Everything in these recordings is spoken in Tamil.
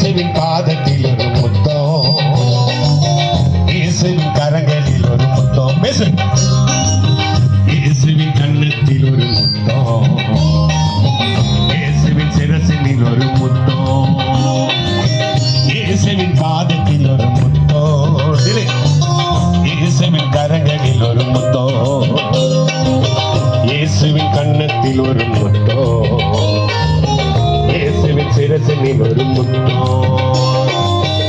இயேசுவின் பாதத்தில் ஒரு முத்தம், இயேசுவின் கரங்களில் ஒரு முத்தம், பேசு. இயேசுவின் கன்னத்தில் ஒரு முத்தம், இயேசுவின் சிரசினில் ஒரு முத்தம், இயேசுவின் பாதத்தில் ஒரு முத்தம், இயேசுவின் கரங்களில் ஒரு முத்தம், இயேசுவின் கன்னத்தில் ஒரு முத்தம், இயேசுவின் சிரசினில் ஒரு முத்தம்.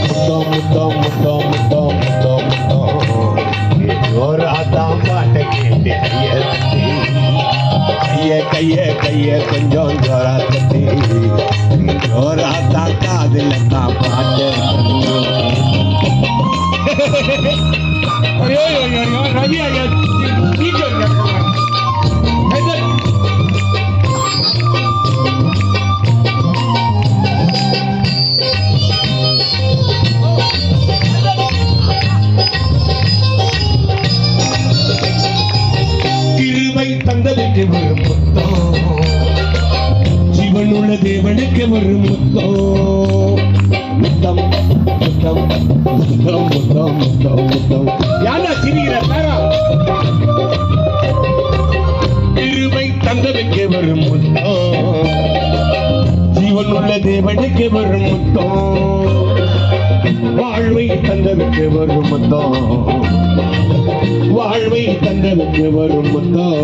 முத்தம் முத்தம் முத்தம் முத்தம் முத்தம் முத்தம். ஒரு ஆத்தாம் பாட்டை கேட்டு கைய கைய கொஞ்சம் ஜோரா தட்டி, ஒரு ஆத்தா காதுல தான் பாட்டு. ரவி ஐயா தந்ததுக்கு ஒரு முத்தம், ஜீவனுள்ள தேவனுக்கு ஒரு முத்தம். முத்தம் முத்தம் முத்தம் முத்தம் முத்தம் முத்தம். யாரா சிரிக்கிற தாரா? கிருபை தந்ததுக்கு ஒரு முத்தம், ஜீவனுள்ள தேவனுக்கு ஒரு முத்தம். வாழ்வை தந்ததுக்கு ஒரு முத்தம், வாழ்வை தந்ததுக்கு ஒரு முத்தம்.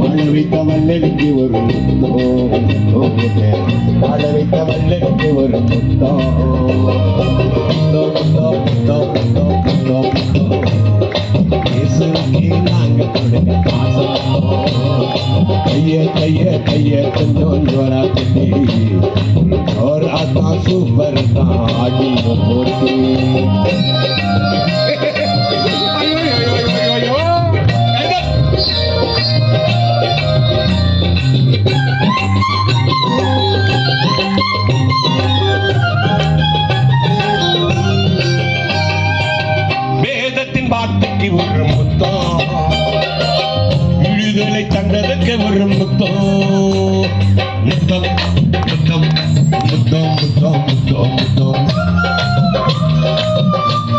வாழ வைத்த வல்லனுக்கு ஒரு முத்தம், வாழ வைத்த வல்லனுக்கு ஒரு முத்தம். நாங்க கொடுக்க பாசம், கைய கொஞ்சம் ஜோரா தட்டி, ஒரு ஆத்தா சூப்பர் தான் ஆடி போட்டு. வேதத்தின் வார்த்தைக்கு ஒரு முத்தம், விடுதலை தந்ததற்கு ஒரு முத்தம். முத்தம் முத்தம் முத்தம் முத்தம் முத்தம் முத்தம்.